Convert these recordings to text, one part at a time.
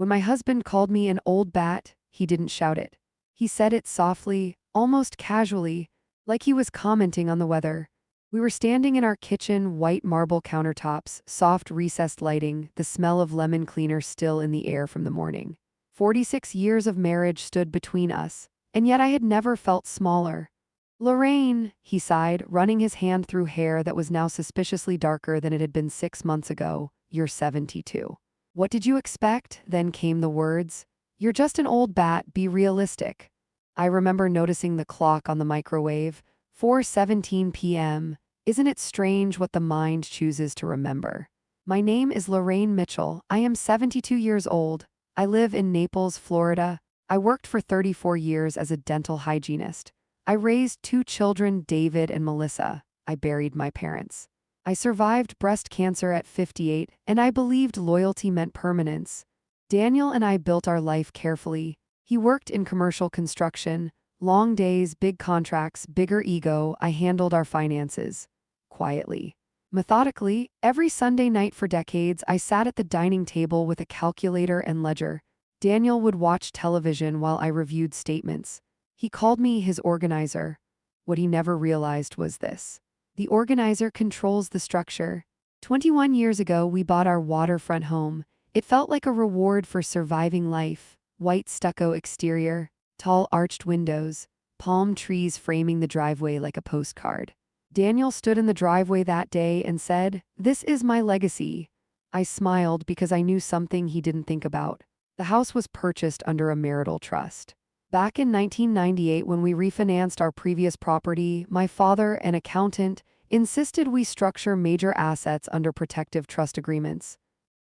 When my husband called me an old bat, he didn't shout it. He said it softly, almost casually, like he was commenting on the weather. We were standing in our kitchen, white marble countertops, soft recessed lighting, the smell of lemon cleaner still in the air from the morning. 46 years of marriage stood between us, and yet I had never felt smaller. Lorraine, he sighed, running his hand through hair that was now suspiciously darker than it had been 6 months ago. You're 72. What did you expect? Then came the words. You're just an old bat, be realistic. I remember noticing the clock on the microwave. 4:17 p.m. Isn't it strange what the mind chooses to remember? My name is Lorraine Mitchell. I am 72 years old. I live in Naples, Florida. I worked for 34 years as a dental hygienist. I raised 2 children, David and Melissa. I buried my parents. I survived breast cancer at 58, and I believed loyalty meant permanence. Daniel and I built our life carefully. He worked in commercial construction. Long days, big contracts, bigger ego. I handled our finances. Quietly. Methodically, every Sunday night for decades, I sat at the dining table with a calculator and ledger. Daniel would watch television while I reviewed statements. He called me his organizer. What he never realized was this. The organizer controls the structure. 21 years ago, we bought our waterfront home. It felt like a reward for surviving life. White stucco exterior, tall arched windows, palm trees framing the driveway like a postcard. Daniel stood in the driveway that day and said, "This is my legacy." I smiled because I knew something he didn't think about. The house was purchased under a marital trust. Back in 1998, when we refinanced our previous property, my father, an accountant, insisted we structure major assets under protective trust agreements.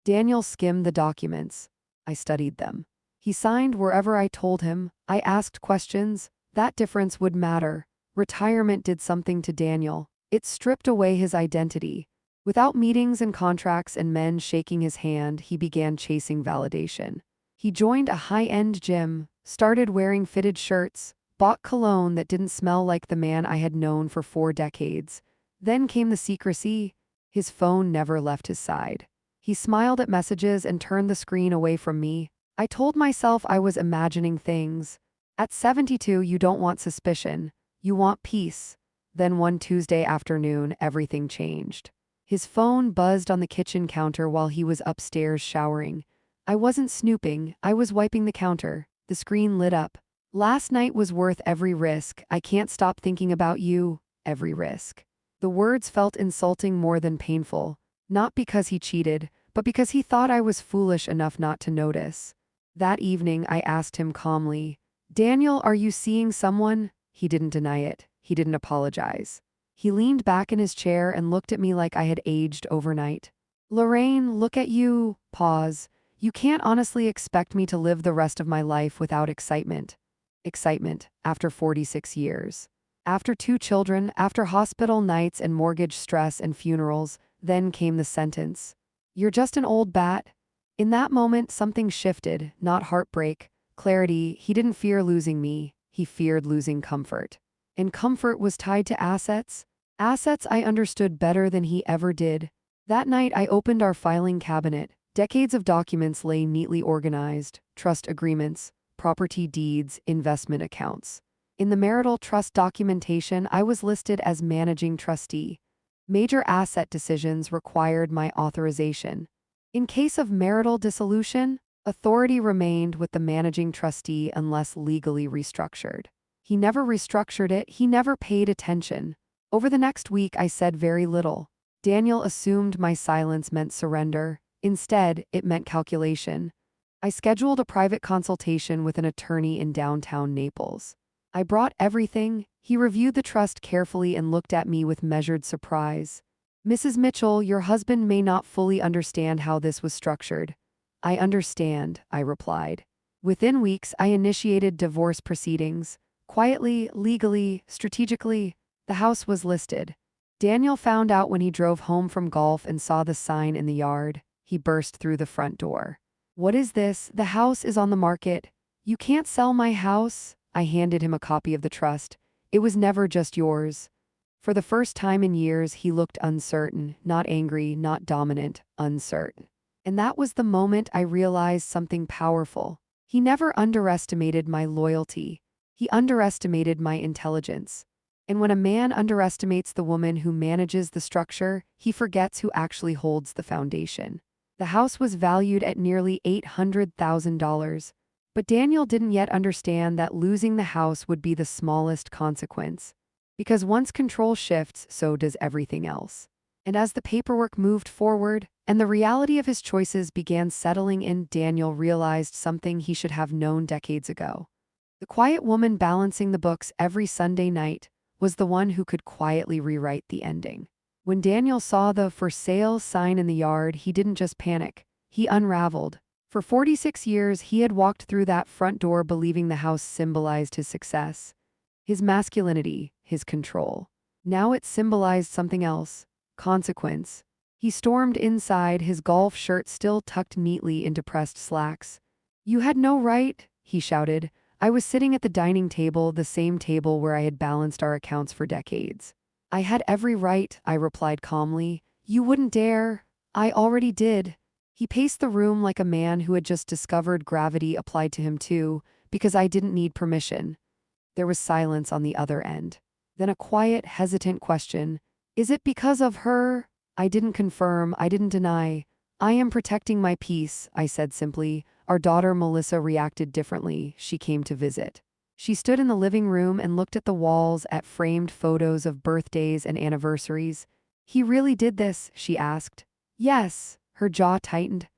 Daniel skimmed the documents. I studied them. He signed wherever I told him. I asked questions. That difference would matter. Retirement did something to Daniel. It stripped away his identity. Without meetings and contracts and men shaking his hand, he began chasing validation. He joined a high-end gym, started wearing fitted shirts, bought cologne that didn't smell like the man I had known for 4 decades. Then came the secrecy. His phone never left his side. He smiled at messages and turned the screen away from me. I told myself I was imagining things. At 72, you don't want suspicion. You want peace. Then one Tuesday afternoon, everything changed. His phone buzzed on the kitchen counter while he was upstairs showering. I wasn't snooping, I was wiping the counter. The screen lit up. Last night was worth every risk. I can't stop thinking about you. Every risk. The words felt insulting more than painful. Not because he cheated, but because he thought I was foolish enough not to notice. That evening, I asked him calmly, "Daniel, are you seeing someone?" He didn't deny it. He didn't apologize. He leaned back in his chair and looked at me like I had aged overnight. "Lorraine, look at you." Pause. "You can't honestly expect me to live the rest of my life without excitement." Excitement, after 46 years. After 2 children, after hospital nights and mortgage stress and funerals, then came the sentence. "You're just an old bat." In that moment, something shifted, not heartbreak, clarity. He didn't fear losing me. He feared losing comfort. And comfort was tied to assets. Assets I understood better than he ever did. That night, I opened our filing cabinet. Decades of documents lay neatly organized. Trust agreements, property deeds, investment accounts. In the marital trust documentation, I was listed as managing trustee. Major asset decisions required my authorization. In case of marital dissolution, authority remained with the managing trustee unless legally restructured. He never restructured it, he never paid attention. Over the next week, I said very little. Daniel assumed my silence meant surrender. Instead, it meant calculation. I scheduled a private consultation with an attorney in downtown Naples. I brought everything. He reviewed the trust carefully and looked at me with measured surprise. "Mrs. Mitchell, your husband may not fully understand how this was structured." "I understand," I replied. Within weeks, I initiated divorce proceedings. Quietly, legally, strategically, the house was listed. Daniel found out when he drove home from golf and saw the sign in the yard. He burst through the front door. "What is this? The house is on the market. You can't sell my house." I handed him a copy of the trust. "It was never just yours." For the first time in years, he looked uncertain, not angry, not dominant, uncertain. And that was the moment I realized something powerful. He never underestimated my loyalty. He underestimated my intelligence. And when a man underestimates the woman who manages the structure, he forgets who actually holds the foundation. The house was valued at nearly $800,000. But Daniel didn't yet understand that losing the house would be the smallest consequence. Because once control shifts, so does everything else. And as the paperwork moved forward, and the reality of his choices began settling in, Daniel realized something he should have known decades ago. The quiet woman balancing the books every Sunday night was the one who could quietly rewrite the ending. When Daniel saw the "for sale" sign in the yard, he didn't just panic, he unraveled. For 46 years, he had walked through that front door believing the house symbolized his success, his masculinity, his control. Now it symbolized something else: consequence. He stormed inside, his golf shirt still tucked neatly into pressed slacks. "You had no right," he shouted. "I was sitting at the dining table, the same table where I had balanced our accounts for decades." "I had every right," I replied calmly. "You wouldn't dare." "I already did." He paced the room like a man who had just discovered gravity applied to him too, because I didn't need permission. There was silence on the other end. Then a quiet, hesitant question. "Is it because of her?" I didn't confirm, I didn't deny. "I am protecting my peace," I said simply. Our daughter Melissa reacted differently. She came to visit. She stood in the living room and looked at the walls, at framed photos of birthdays and anniversaries. "He really did this?" she asked. "Yes." Her jaw tightened.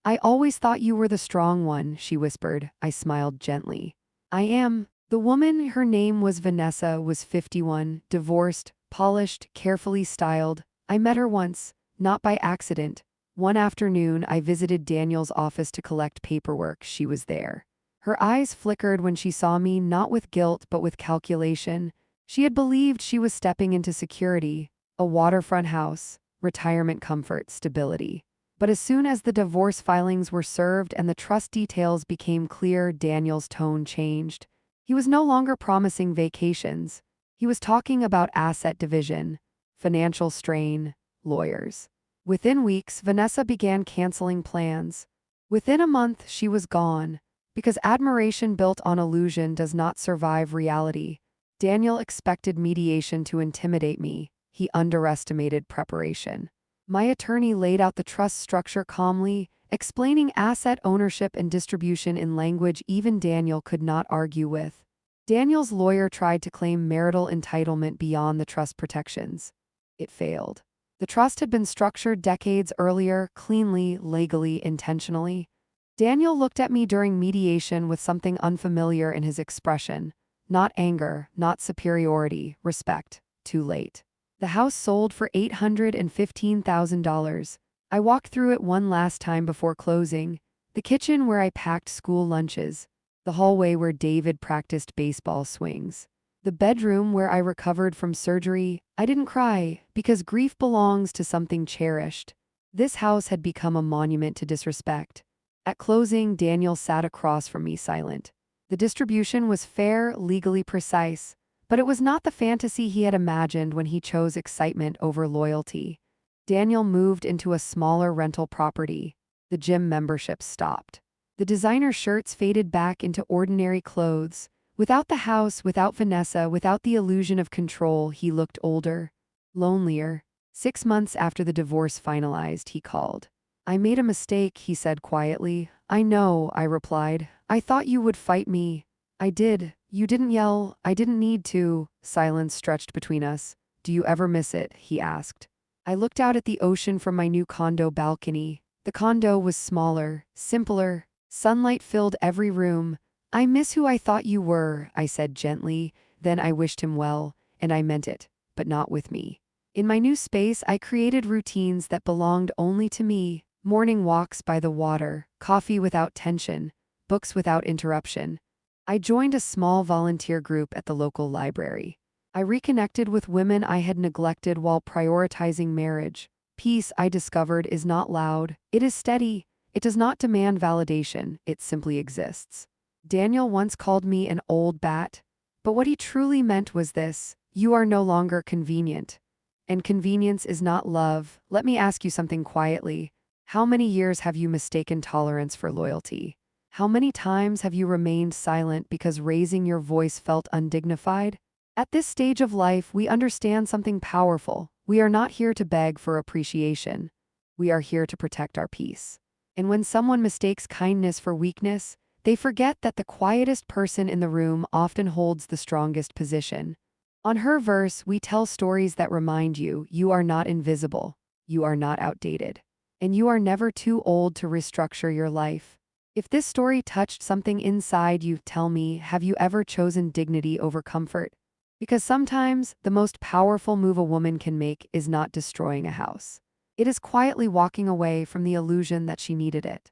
"I always thought you were the strong one," she whispered. I smiled gently. "I am." The woman, her name was Vanessa, was 51, divorced, polished, carefully styled. I met her once, not by accident. One afternoon, I visited Daniel's office to collect paperwork. She was there. Her eyes flickered when she saw me, not with guilt but with calculation. She had believed she was stepping into security, a waterfront house, retirement comfort, stability. But as soon as the divorce filings were served and the trust details became clear, Daniel's tone changed. He was no longer promising vacations. He was talking about asset division, financial strain, lawyers. Within weeks, Vanessa began canceling plans. Within a month, she was gone. Because admiration built on illusion does not survive reality. Daniel expected mediation to intimidate me. He underestimated preparation. My attorney laid out the trust structure calmly, explaining asset ownership and distribution in language even Daniel could not argue with. Daniel's lawyer tried to claim marital entitlement beyond the trust protections. It failed. The trust had been structured decades earlier, cleanly, legally, intentionally. Daniel looked at me during mediation with something unfamiliar in his expression. Not anger, not superiority, respect. Too late. The house sold for $815,000. I walked through it one last time before closing. The kitchen where I packed school lunches. The hallway where David practiced baseball swings. The bedroom where I recovered from surgery. I didn't cry, because grief belongs to something cherished. This house had become a monument to disrespect. At closing, Daniel sat across from me, silent. The distribution was fair, legally precise. But it was not the fantasy he had imagined when he chose excitement over loyalty. Daniel moved into a smaller rental property. The gym memberships stopped. The designer shirts faded back into ordinary clothes. Without the house, without Vanessa, without the illusion of control, he looked older, lonelier. 6 months after the divorce finalized, he called. "I made a mistake," he said quietly. "I know," I replied. "I thought you would fight me." "I did. You didn't yell. I didn't need to." Silence stretched between us. "Do you ever miss it?" he asked. I looked out at the ocean from my new condo balcony. The condo was smaller, simpler. Sunlight filled every room. "I miss who I thought you were," I said gently. Then I wished him well, and I meant it, but not with me. In my new space, I created routines that belonged only to me. Morning walks by the water, coffee without tension, books without interruption. I joined a small volunteer group at the local library. I reconnected with women I had neglected while prioritizing marriage. Peace, I discovered, is not loud. It is steady. It does not demand validation. It simply exists. Daniel once called me an old bat. But what he truly meant was this: you are no longer convenient. And convenience is not love. Let me ask you something quietly. How many years have you mistaken tolerance for loyalty? How many times have you remained silent because raising your voice felt undignified? At this stage of life, we understand something powerful. We are not here to beg for appreciation. We are here to protect our peace. And when someone mistakes kindness for weakness, they forget that the quietest person in the room often holds the strongest position. On her verse, we tell stories that remind you you are not invisible, you are not outdated, and you are never too old to restructure your life. If this story touched something inside you, tell me, have you ever chosen dignity over comfort? Because sometimes the most powerful move a woman can make is not destroying a house. It is quietly walking away from the illusion that she needed it.